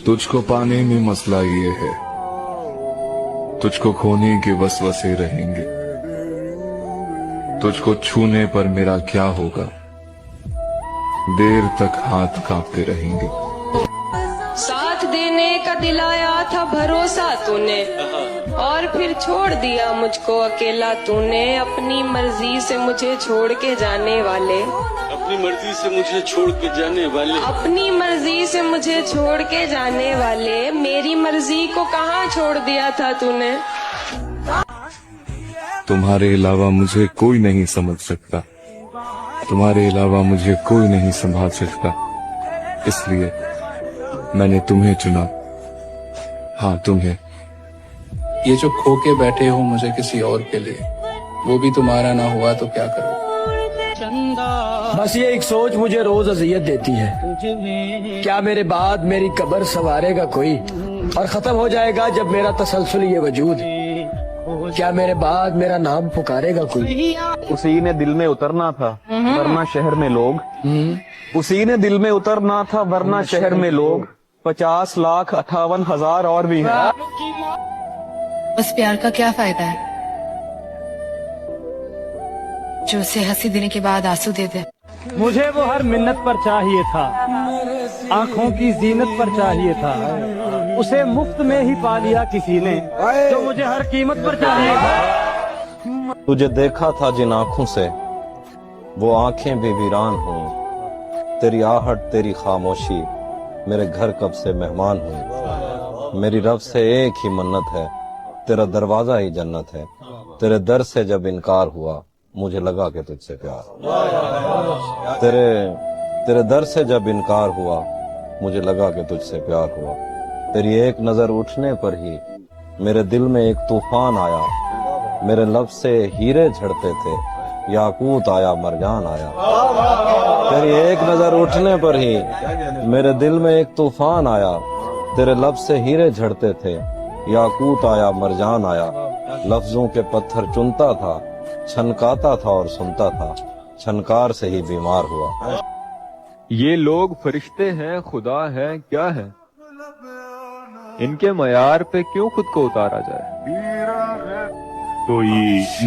तुझको पाने में मसला ये है, तुझको खोने के वसवसे रहेंगे, तुझको छूने पर मेरा क्या होगा, देर तक हाथ कांपते रहेंगे। साथ देने का दिलाया था भरोसा तूने, और फिर छोड़ दिया मुझको अकेला तूने। अपनी मर्जी से मुझे छोड़ के जाने वाले, अपनी मर्जी से मुझे छोड़ के जाने वाले, अपनी मर्जी से मुझे छोड़ के जाने वाले, मेरी मर्जी को कहाँ छोड़ दिया था तूने। तुम्हारे अलावा मुझे कोई नहीं समझ सकता, तुम्हारे अलावा मुझे कोई नहीं संभाल सकता, इसलिए मैंने तुम्हें चुना। हाँ, तुम्हें। ये जो खो के बैठे हो मुझे किसी और के लिए, वो भी तुम्हारा ना हुआ तो क्या करो। बस ये एक सोच मुझे रोज अजियत देती है, क्या मेरे बाद मेरी कब्र संवारेगा कोई, और खत्म हो जाएगा जब मेरा तसलसल ये वजूद, क्या मेरे बाद मेरा नाम पुकारेगा कोई। उसी ने दिल में उतरना था वरना शहर में लोग, उसी ने दिल में उतरना था वरना शहर में लोग, 50,58,000 और भी हैं। उस प्यार का क्या फायदा है जो उसे हंसी देने के बाद आंसू दे दे। मुझे वो हर मिन्नत पर चाहिए था, आंखों की जीनत पर चाहिए था, उसे मुफ्त में ही पा लिया किसी ने जो मुझे हर कीमत पर चाहिए था। तुझे देखा था जिन आंखों से वो आंखें भी वीरान हुई, तेरी आहट तेरी खामोशी मेरे घर कब से मेहमान हुई। मेरी रब से एक ही मन्नत है, तेरा दरवाजा ही जन्नत है, तेरे दर से जब इनकार हुआ मुझे लगा कि तुझसे प्यार, तेरे दर से जब इनकार हुआ मुझे लगा कि तुझसे प्यार हुआ। तेरी एक नजर उठने पर ही मेरे दिल में एक तूफान आया, मेरे लब से हीरे झड़ते थे, याकूत आया मरजान आया। तेरी एक नजर उठने पर ही मेरे दिल में एक तूफान आया, तेरे लब से हीरे झड़ते थे, याकूत आया मरजान आया। लफ्जों के पत्थर चुनता था, छनकाता था और सुनता था, छनकार से ही बीमार हुआ। ये लोग फरिश्ते हैं खुदा है क्या है, इनके मयार पे क्यों खुद को उतारा जाए। कोई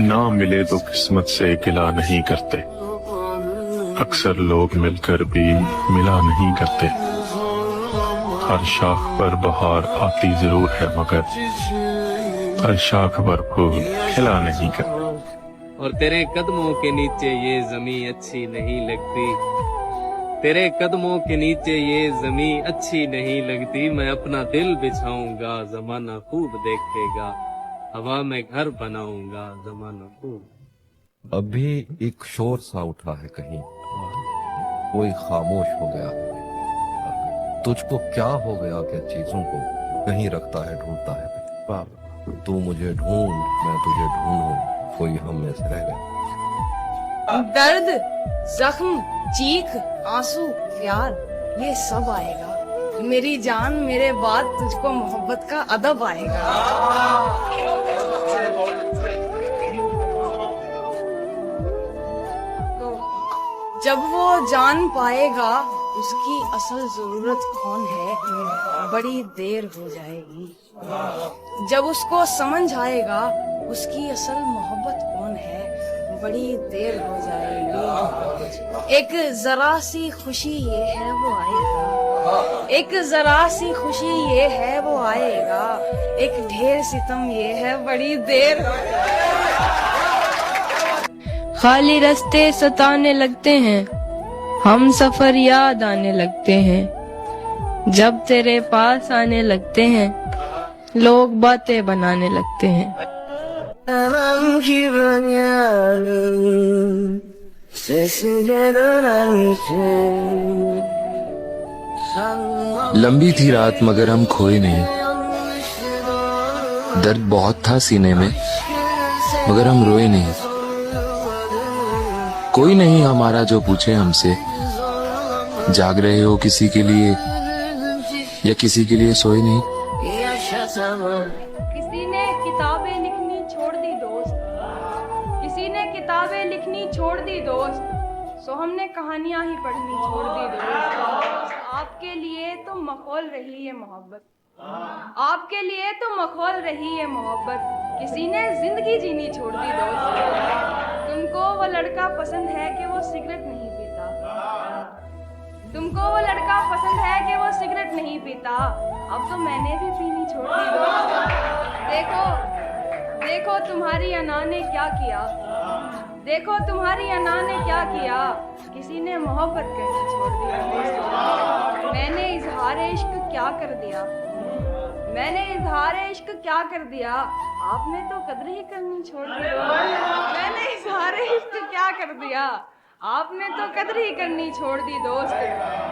ना मिले तो किस्मत से गिला नहीं करते, अक्सर लोग मिलकर भी मिला नहीं करते। हर शाख पर बहार आती जरूर है मगर हर शाख पर फूल खिला नहीं करते। और तेरे कदमों के नीचे ये ज़मीं अच्छी नहीं लगती, तेरे कदमों के नीचे ये ज़मीं अच्छी नहीं लगती। मैं अपना दिल बिछाऊंगा ज़माना खूब देखेगा, हवा में घर बनाऊंगा ज़माना खूब। अभी एक शोर सा उठा है कहीं, कोई खामोश हो गया। तुझको क्या हो गया कि चीजों को कहीं रखता है ढूंढता है। तू मुझे ढूंढ मैं तुझे ढूंढूं, कोई हम में से रह गया। दर्द, जख्म, चीख, आंसू, प्यार, ये सब आएगा। मेरी जान मेरे बाद तुझको मोहब्बत का अदब आएगा। तो जब वो जान पाएगा उसकी असल जरूरत कौन है, बड़ी देर हो जाएगी। जब उसको समझ आएगा उसकी असल मोहब्बत कौन है, बड़ी देर हो जाएगी। एक जरा सी खुशी ये है वो आएगा, एक जरा सी खुशी ये है वो आएगा, एक ढेर सितम ये है बड़ी देर। खाली रास्ते सताने लगते हैं, हम सफर याद आने लगते हैं। जब तेरे पास आने लगते हैं लोग बातें बनाने लगते हैं। लंबी थी रात मगर हम खोए नहीं, दर्द बहुत था सीने में मगर हम रोए नहीं। कोई नहीं हमारा जो पूछे हमसे, जाग रहे हो किसी के लिए या किसी के लिए सोए नहीं। किसी ने किताबें लिखनी छोड़ दी दोस्त, किसी ने किताबें लिखनी छोड़ दी दोस्त, सो हमने कहानियां ही पढ़नी छोड़ दी दोस्त। آپ کے لیے تو مخول رہی ہے محبت، آپ کے لیے تو مخول رہی ہے محبت، کسی نے زندگی جینی چھوڑ دی دوست۔ تم کو وہ لڑکا پسند ہے کہ وہ سگریٹ نہیں پیتا، تم کو وہ لڑکا پسند ہے کہ وہ سگریٹ نہیں پیتا، اب تو میں نے بھی پینی چھوڑ دی دوست۔ دیکھو دیکھو تمہاری انا نے کیا کیا، دیکھو تمہاری انا نے کیا کیا، کسی نے محبت کرنی چھوڑ دی۔ میں نے اظہار عشق کیا کر دیا، میں نے اظہار عشق کیا کر دیا، آپ نے تو قدر ہی کرنی چھوڑ دی۔ میں نے اظہار عشق کیا کر دیا، آپ نے تو قدر ہی کرنی چھوڑ دی دوست۔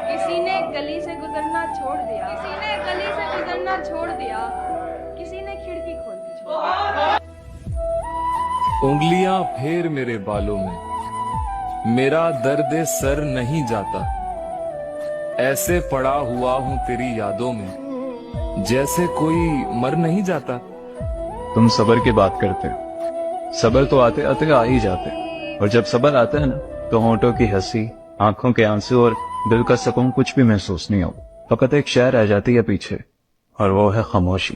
کسی نے گلی سے گزرنا چھوڑ دیا، کسی نے گلی سے گزرنا چھوڑ دیا، کسی نے کھڑکی کھولنی چھوڑ دی۔ انگلیاں پھیر میرے بالوں میں، میرا درد سر نہیں جاتا، ایسے پڑا ہوا ہوں تیری یادوں میں، جیسے کوئی مر نہیں جاتا۔ تم صبر کی بات کرتے ہو، صبر تو آتے آتے آ ہی جاتے، اور جب صبر آتا ہے نا تو ہونٹوں کی ہنسی، آنکھوں کے آنسو اور دل کا سکون کچھ بھی محسوس نہیں ہو، فقط ایک شے رہ جاتی ہے پیچھے، اور وہ ہے خاموشی۔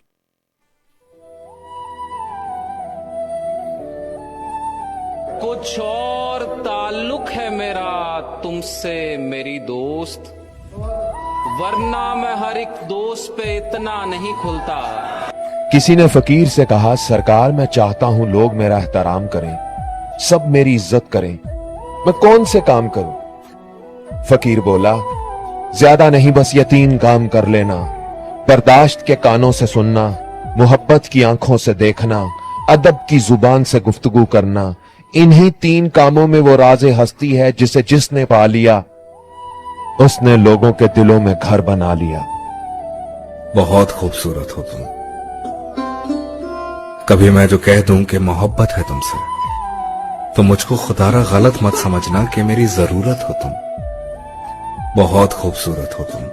کچھ اور تعلق ہے میرا تم سے میری دوست، ورنہ میں ہر ایک دوست پہ اتنا نہیں کھلتا۔ کسی نے فقیر سے کہا سرکار میں چاہتا ہوں لوگ میرا احترام کریں، سب میری عزت کریں، میں کون سے کام کروں؟ فقیر بولا زیادہ نہیں، بس یہ 3 کام کر لینا، برداشت کے کانوں سے سننا، محبت کی آنکھوں سے دیکھنا، ادب کی زبان سے گفتگو کرنا، انہی 3 کاموں میں وہ راز ہستی ہے جسے جس نے پا لیا اس نے لوگوں کے دلوں میں گھر بنا لیا۔ بہت خوبصورت ہو تم، کبھی میں جو کہہ دوں کہ محبت ہے تم سے تو مجھ کو خدا را غلط مت سمجھنا کہ میری ضرورت ہو تم۔ بہت خوبصورت ہو تم،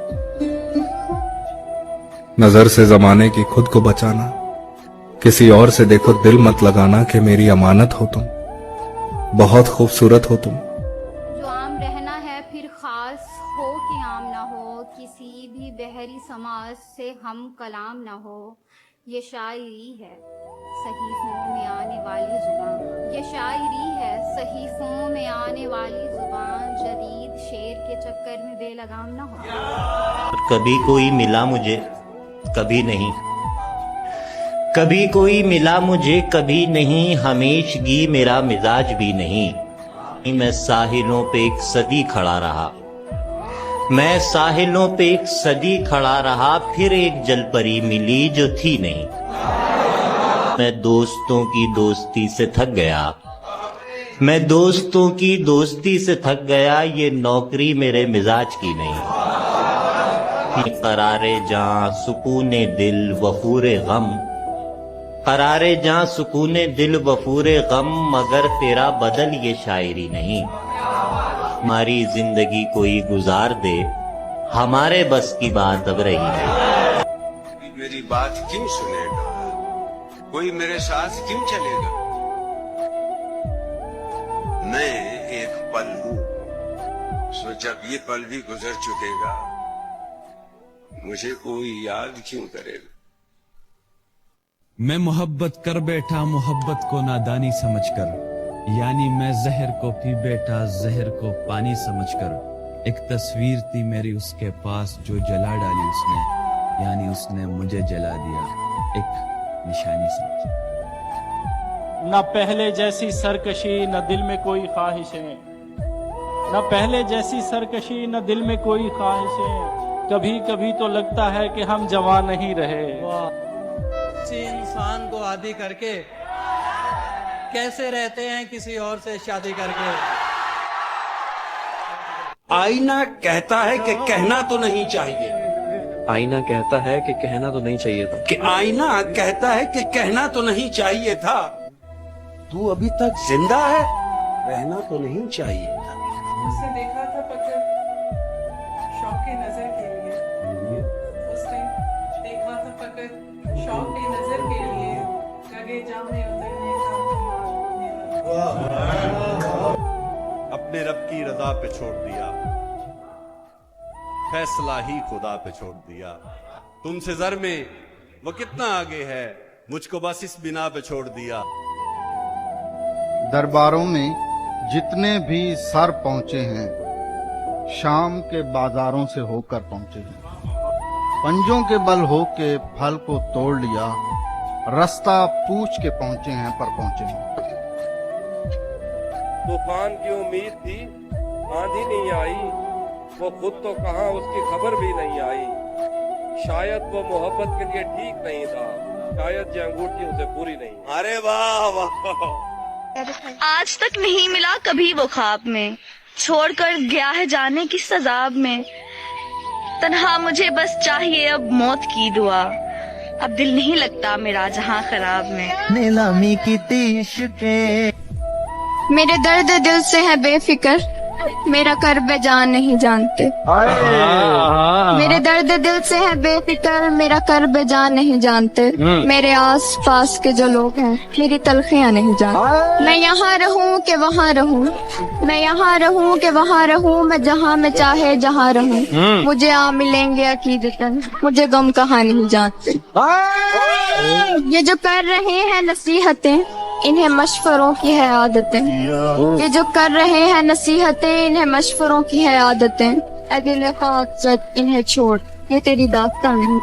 نظر سے زمانے کی خود کو بچانا، کسی اور سے دیکھو دل مت لگانا کہ میری امانت ہو تم۔ بہت خوبصورت ہو تم، جو عام رہنا ہے پھر خاص ہو کہ عام نہ ہو، کسی بھی بحری سماج سے ہم کلام نہ ہو، یہ شاعری ہے صحیفوں میں آنے والی زبان، یہ شاعری ہے صحیفوں میں آنے والی زبان، جدید شعر کے چکر میں بے لگام نہ ہو۔ کبھی کوئی ملا مجھے کبھی نہیں، کبھی کوئی ملا مجھے کبھی نہیں، ہمیشگی میرا مزاج بھی نہیں، میں ساحلوں پہ ایک صدی کھڑا رہا، میں ساحلوں پہ ایک صدی کھڑا رہا، پھر ایک جل پری ملی جو تھی نہیں، میں دوستوں کی دوستی سے تھک گیا، میں دوستوں کی دوستی سے تھک گیا، یہ نوکری میرے مزاج کی نہیں، قرار جاں سکون دل وفور غم، قرار جاں سکون دل وفور غم، مگر تیرا بدل یہ شاعری نہیں، ہماری زندگی کوئی گزار دے، ہمارے بس کی بات اب رہی ہے۔ میری بات کیوں سنے گا، کوئی میرے ساتھ کیوں چلے گا، میں ایک پل ہوں، سو جب یہ پل بھی گزر چکے گا مجھے کوئی یاد کیوں کرے گا۔ میں محبت کر بیٹھا محبت کو نادانی سمجھ کر، یعنی میں زہر کو پی بیٹھا زہر کو پانی سمجھ کر، ایک تصویر تھی میری اس کے پاس جو جلا ڈالی اس نے، یعنی اس نے مجھے جلا دیا ایک نشانی سمجھ۔ نہ پہلے جیسی سرکشی نہ دل میں کوئی خواہشیں، نہ پہلے جیسی سرکشی نہ دل میں کوئی خواہشیں، کبھی کبھی تو لگتا ہے کہ ہم جوان نہیں رہے۔ کسی انسان کو عادی کر کے کیسے رہتے ہیں کسی اور سے شادی کر کے۔ آئینہ کہتا ہے کہ کہنا تو نہیں چاہیے، آئینہ کہتا ہے کہ کہنا تو نہیں چاہیے تھا، کہ آئینہ کہتا ہے کہ کہنا تو نہیں چاہیے تھا، تو ابھی تک زندہ ہے، رہنا تو نہیں چاہیے تھا۔ اس نے دیکھا تھا پکڑ شوق کی نظر کے لیے، اس نے دیکھا تھا پکڑ شوق کی نظر کے لیے، گگے جام میں اترنے کا اپنے رب کی رضا پہ چھوڑ دیا، फैसला ही खुदा पे छोड़ दिया। तुमसे जर में वो कितना आगे है, मुझको बस इस बिना पे छोड़ दिया। दरबारों में जितने भी सर पहुंचे हैं, शाम के बाजारों से होकर पहुंचे हैं। पंजों के बल होके फल को तोड़ लिया, रास्ता पूछ के पहुंचे हैं पर पहुंचे हैं। तूफान की उम्मीद थी, आंधी नहीं आई, वो खुद तो कहाँ उसकी खबर भी नहीं आई। शायद वो मोहब्बत के लिए ठीक नहीं था, शायद ये अंगूठी उसे पूरी नहीं। अरे वाह वाह। आज तक नहीं मिला कभी वो ख्वाब में, छोड़कर गया है जाने की सजाब में। तन्हा मुझे बस चाहिए अब मौत की दुआ, अब दिल नहीं लगता मेरा जहां खराब में। नीलामी की तीश के मेरे दर्द दिल से है बेफिक्र, मेरा कर्ब जान नहीं जानते। मेरे दर्द दिल से है बेफिक्र, मेरा कर्ब जान नहीं जानते। मेरे आस पास के जो लोग हैं मेरी तलखियां नहीं जानते। मैं यहाँ रहूं कि वहाँ रहूं, मैं यहाँ रहूं कि वहाँ रहूं, मैं जहाँ मैं चाहे जहाँ रहूं। मुझे आ मिलेंगे अकीदतन, मुझे गम कहाँ नहीं जानते। ये जो कर रहे हैं नसीहतें, इन्हें मशवरों की है आदतें। ये जो कर रहे हैं नसीहतें, इन्हें मशवरों की है आदतें। अदिल खाक इन्हें छोड़, ये तेरी दास्तान नहीं।